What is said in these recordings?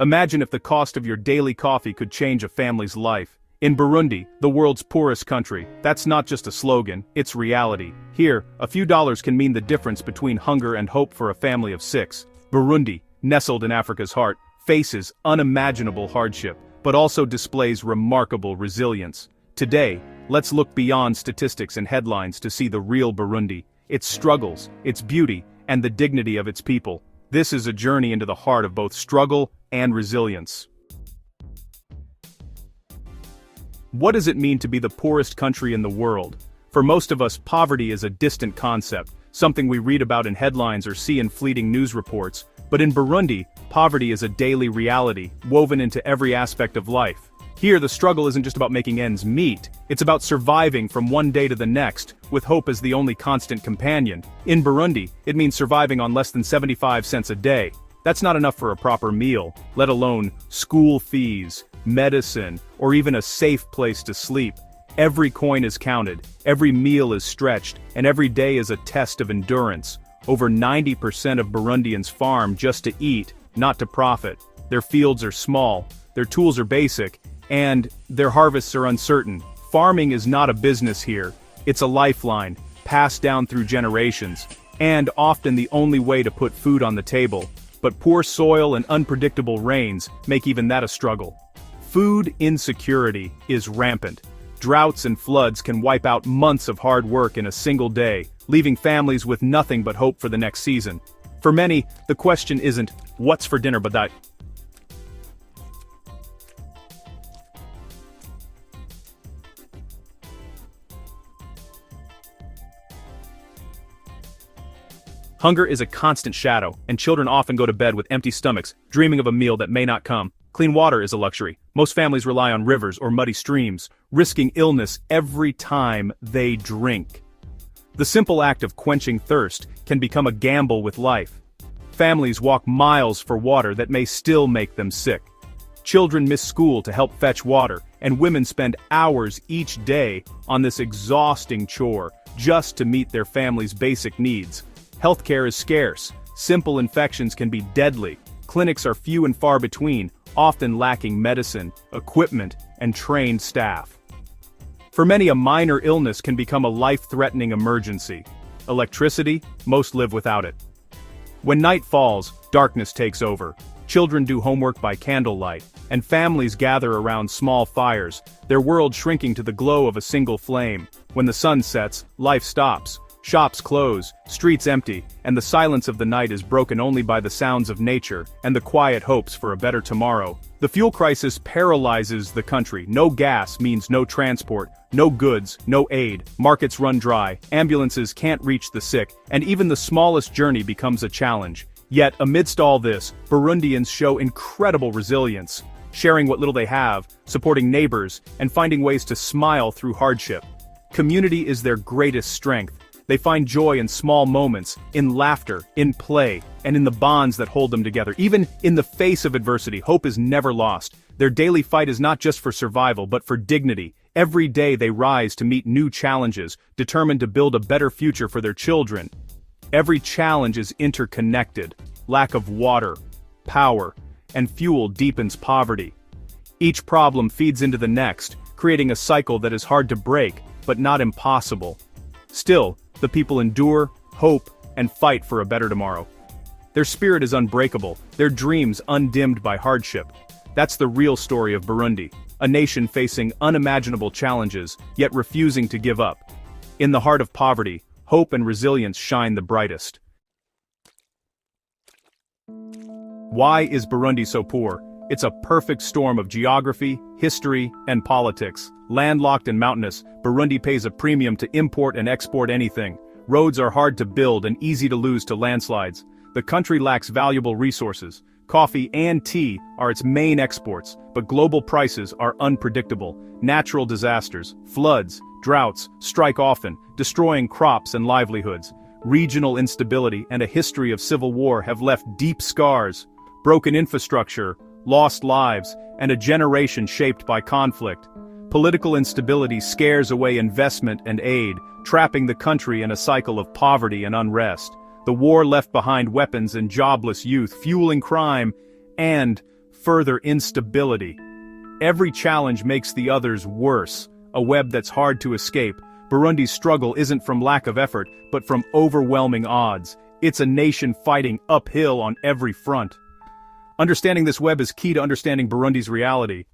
Imagine if the cost of your daily coffee could change a family's life. In Burundi, the world's poorest country, that's not just a slogan, it's reality. Here, a few dollars can mean the difference between hunger and hope for a family of 6. Burundi, nestled in Africa's heart, faces unimaginable hardship, but also displays remarkable resilience. Today, let's look beyond statistics and headlines to see the real Burundi, its struggles, its beauty, and the dignity of its people. This is a journey into the heart of both struggle and resilience. What does it mean to be the poorest country in the world? For most of us, poverty is a distant concept, something we read about in headlines or see in fleeting news reports. But in Burundi, poverty is a daily reality, woven into every aspect of life. Here, the struggle isn't just about making ends meet, it's about surviving from one day to the next, with hope as the only constant companion. In Burundi, it means surviving on less than 75 cents a day. That's not enough for a proper meal, let alone school fees, medicine, or even a safe place to sleep. Every coin is counted, every meal is stretched, and every day is a test of endurance. Over 90% of Burundians farm just to eat, not to profit. Their fields are small, their tools are basic, and their harvests are uncertain. Farming is not a business here, it's a lifeline, passed down through generations, and often the only way to put food on the table. But poor soil and unpredictable rains make even that a struggle. Food insecurity is rampant. Droughts and floods can wipe out months of hard work in a single day, leaving families with nothing but hope for the next season. For many, the question isn't, what's for dinner but that. Hunger is a constant shadow, and children often go to bed with empty stomachs, dreaming of a meal that may not come. Clean water is a luxury. Most families rely on rivers or muddy streams, risking illness every time they drink. The simple act of quenching thirst can become a gamble with life. Families walk miles for water that may still make them sick. Children miss school to help fetch water, and women spend hours each day on this exhausting chore just to meet their family's basic needs. Healthcare is scarce. Simple infections can be deadly. Clinics are few and far between, often lacking medicine, equipment, and trained staff. For many, a minor illness can become a life-threatening emergency. Electricity, most live without it. When night falls, darkness takes over. Children do homework by candlelight, and families gather around small fires, their world shrinking to the glow of a single flame. When the sun sets, life stops. Shops close, streets empty, and the silence of the night is broken only by the sounds of nature and the quiet hopes for a better tomorrow. The fuel crisis paralyzes the country. No gas means no transport, no goods, no aid, markets run dry, ambulances can't reach the sick, and even the smallest journey becomes a challenge. Yet, amidst all this, Burundians show incredible resilience, sharing what little they have, supporting neighbors, and finding ways to smile through hardship. Community is their greatest strength. They find joy in small moments, in laughter, in play, and in the bonds that hold them together. Even in the face of adversity, hope is never lost. Their daily fight is not just for survival, but for dignity. Every day they rise to meet new challenges, determined to build a better future for their children. Every challenge is interconnected. Lack of water, power, and fuel deepens poverty. Each problem feeds into the next, creating a cycle that is hard to break, but not impossible. Still, the people endure, hope, and fight for a better tomorrow. Their spirit is unbreakable, their dreams undimmed by hardship. That's the real story of Burundi, a nation facing unimaginable challenges, yet refusing to give up. In the heart of poverty, hope and resilience shine the brightest. Why is Burundi so poor? It's a perfect storm of geography, history, and politics. Landlocked and mountainous, Burundi pays a premium to import and export anything. Roads are hard to build and easy to lose to landslides. The country lacks valuable resources. Coffee and tea are its main exports, but global prices are unpredictable. Natural disasters, floods, droughts strike often, destroying crops and livelihoods. Regional instability and a history of civil war have left deep scars. Broken infrastructure, lost lives, and a generation shaped by conflict. Political instability scares away investment and aid, trapping the country in a cycle of poverty and unrest. The war left behind weapons and jobless youth, fueling crime and further instability. Every challenge makes the others worse, a web that's hard to escape. Burundi's struggle isn't from lack of effort, but from overwhelming odds. It's a nation fighting uphill on every front. Understanding this web is key to understanding Burundi's reality.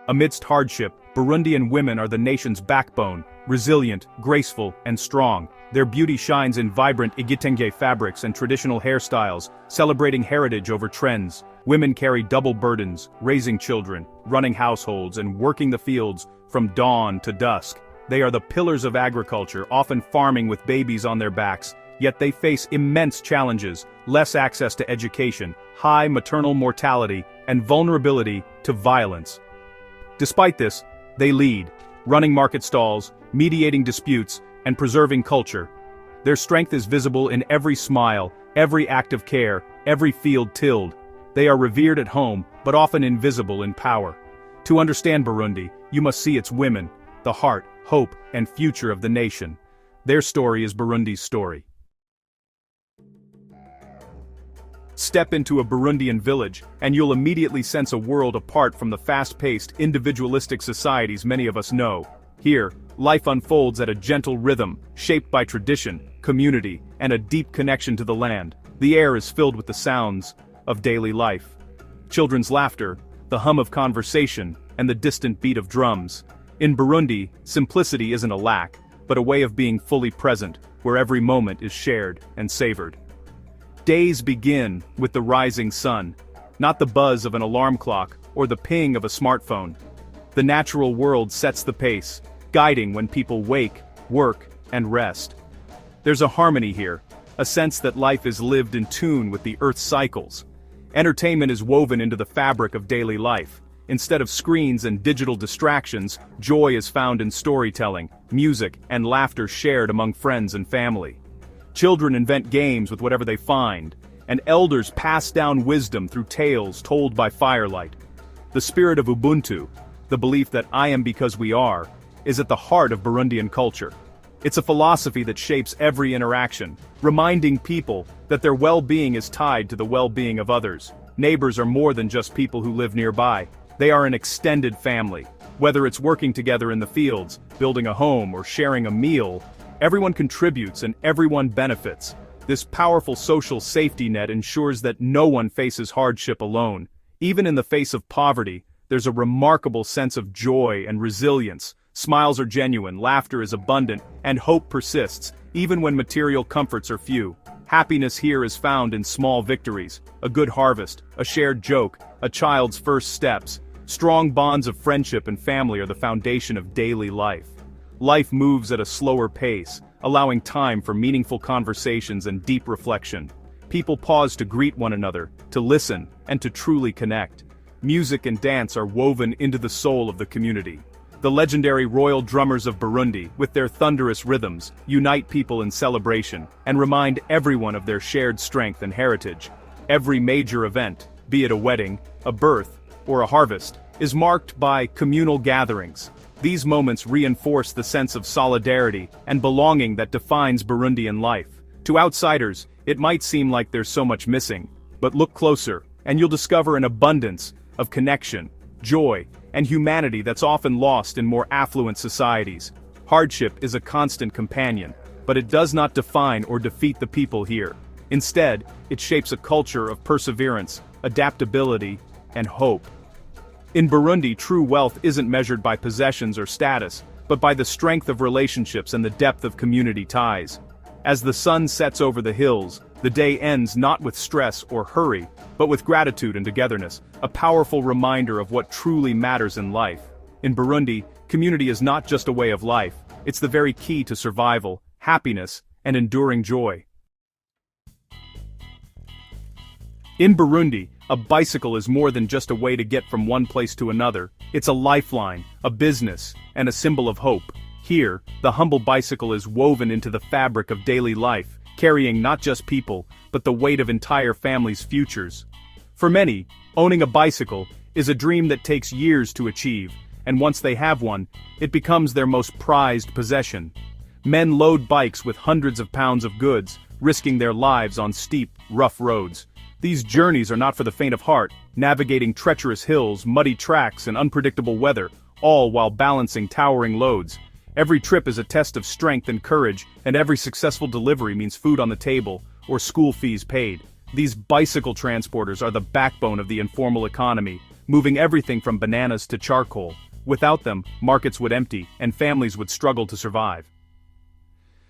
Amidst hardship, Burundian women are the nation's backbone, resilient, graceful, and strong. Their beauty shines in vibrant igitenge fabrics and traditional hairstyles, celebrating heritage over trends. Women carry double burdens, raising children, running households, and working the fields from dawn to dusk. They are the pillars of agriculture, often farming with babies on their backs, yet they face immense challenges: less access to education, high maternal mortality, and vulnerability to violence. Despite this, they lead, running market stalls, mediating disputes, and preserving culture. Their strength is visible in every smile, every act of care, every field tilled. They are revered at home, but often invisible in power. To understand Burundi, you must see its women, the heart, hope, and future of the nation. Their story is Burundi's story. Step into a Burundian village, and you'll immediately sense a world apart from the fast-paced, individualistic societies many of us know. Here, life unfolds at a gentle rhythm, shaped by tradition, community, and a deep connection to the land. The air is filled with the sounds of daily life. Children's laughter, the hum of conversation, and the distant beat of drums. In Burundi, simplicity isn't a lack, but a way of being fully present, where every moment is shared and savored. Days begin with the rising sun, not the buzz of an alarm clock or the ping of a smartphone. The natural world sets the pace, guiding when people wake, work, and rest. There's a harmony here, a sense that life is lived in tune with the Earth's cycles. Entertainment is woven into the fabric of daily life. Instead of screens and digital distractions, joy is found in storytelling, music, and laughter shared among friends and family. Children invent games with whatever they find, and elders pass down wisdom through tales told by firelight. The spirit of Ubuntu, the belief that I am because we are, is at the heart of Burundian culture. It's a philosophy that shapes every interaction, reminding people that their well-being is tied to the well-being of others. Neighbors are more than just people who live nearby. They are an extended family. Whether it's working together in the fields, building a home, or sharing a meal, everyone contributes and everyone benefits. This powerful social safety net ensures that no one faces hardship alone. Even in the face of poverty, there's a remarkable sense of joy and resilience. Smiles are genuine, laughter is abundant, and hope persists, even when material comforts are few. Happiness here is found in small victories, a good harvest, a shared joke, a child's first steps. Strong bonds of friendship and family are the foundation of daily life. Life moves at a slower pace, allowing time for meaningful conversations and deep reflection. People pause to greet one another, to listen, and to truly connect. Music and dance are woven into the soul of the community. The legendary royal drummers of Burundi, with their thunderous rhythms, unite people in celebration and remind everyone of their shared strength and heritage. Every major event, be it a wedding, a birth, or a harvest, is marked by communal gatherings. These moments reinforce the sense of solidarity and belonging that defines Burundian life. To outsiders, it might seem like there's so much missing, but look closer, and you'll discover an abundance of connection, joy, and humanity that's often lost in more affluent societies. Hardship is a constant companion, but it does not define or defeat the people here. Instead, it shapes a culture of perseverance, adaptability, and hope. In Burundi, true wealth isn't measured by possessions or status, but by the strength of relationships and the depth of community ties. As the sun sets over the hills, the day ends not with stress or hurry, but with gratitude and togetherness, a powerful reminder of what truly matters in life. In Burundi, community is not just a way of life, it's the very key to survival, happiness, and enduring joy. In Burundi, a bicycle is more than just a way to get from one place to another. It's a lifeline, a business, and a symbol of hope. Here, the humble bicycle is woven into the fabric of daily life, carrying not just people, but the weight of entire families' futures. For many, owning a bicycle is a dream that takes years to achieve, and once they have one, it becomes their most prized possession. Men load bikes with hundreds of pounds of goods, risking their lives on steep, rough roads. These journeys are not for the faint of heart, navigating treacherous hills, muddy tracks, and unpredictable weather, all while balancing towering loads. Every trip is a test of strength and courage, and every successful delivery means food on the table, or school fees paid. These bicycle transporters are the backbone of the informal economy, moving everything from bananas to charcoal. Without them, markets would empty, and families would struggle to survive.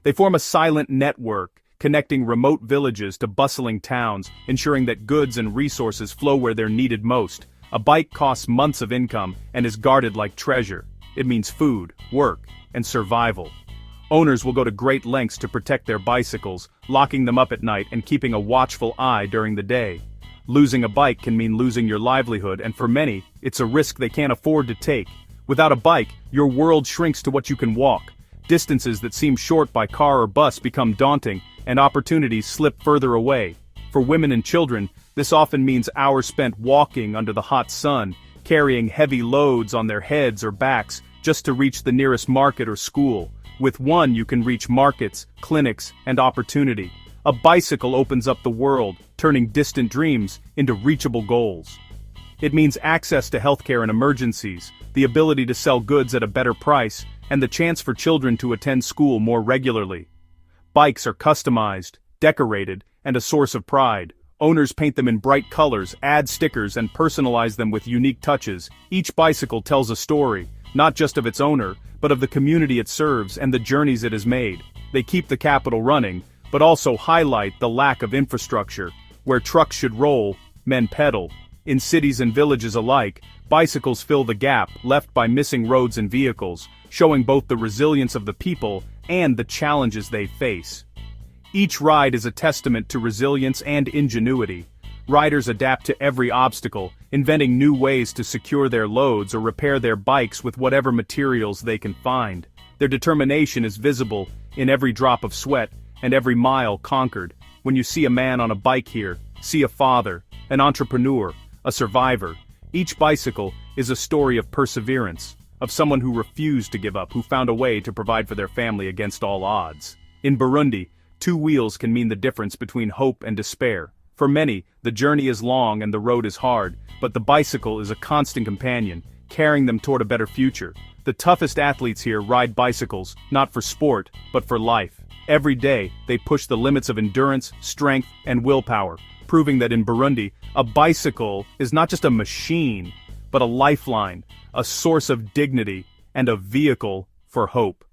They form a silent network, connecting remote villages to bustling towns, ensuring that goods and resources flow where they're needed most. A bike costs months of income and is guarded like treasure. It means food, work, and survival. Owners will go to great lengths to protect their bicycles, locking them up at night and keeping a watchful eye during the day. Losing a bike can mean losing your livelihood, and for many, it's a risk they can't afford to take. Without a bike, your world shrinks to what you can walk. Distances that seem short by car or bus become daunting, and opportunities slip further away. For women and children, this often means hours spent walking under the hot sun, carrying heavy loads on their heads or backs just to reach the nearest market or school. With one, you can reach markets, clinics, and opportunity. A bicycle opens up the world, turning distant dreams into reachable goals. It means access to healthcare in emergencies, the ability to sell goods at a better price, and the chance for children to attend school more regularly. Bikes are customized, decorated, and a source of pride. Owners paint them in bright colors, add stickers, and personalize them with unique touches. Each bicycle tells a story, not just of its owner, but of the community it serves and the journeys it has made. They keep the capital running, but also highlight the lack of infrastructure. Where trucks should roll, men pedal. In cities and villages alike, bicycles fill the gap left by missing roads and vehicles, showing both the resilience of the people and the challenges they face. Each ride is a testament to resilience and ingenuity. Riders adapt to every obstacle, inventing new ways to secure their loads or repair their bikes with whatever materials they can find. Their determination is visible in every drop of sweat and every mile conquered. When you see a man on a bike here, see a father, an entrepreneur, a survivor. Each bicycle is a story of perseverance, of someone who refused to give up, who found a way to provide for their family against all odds. In Burundi, 2 wheels can mean the difference between hope and despair. For many, the journey is long and the road is hard, but the bicycle is a constant companion, carrying them toward a better future. The toughest athletes here ride bicycles, not for sport, but for life. Every day, they push the limits of endurance, strength, and willpower, proving that in Burundi, a bicycle is not just a machine, but a lifeline, a source of dignity, and a vehicle for hope.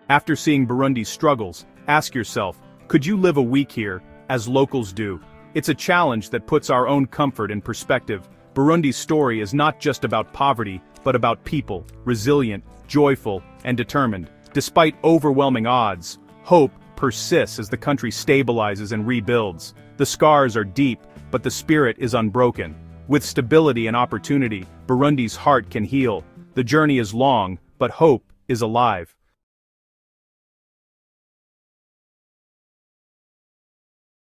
After seeing Burundi's struggles, ask yourself, could you live a week here, as locals do? It's a challenge that puts our own comfort in perspective. Burundi's story is not just about poverty, but about people, resilient, joyful, and determined. Despite overwhelming odds, hope persists as the country stabilizes and rebuilds. The scars are deep, but the spirit is unbroken. With stability and opportunity, Burundi's heart can heal. The journey is long, but hope is alive.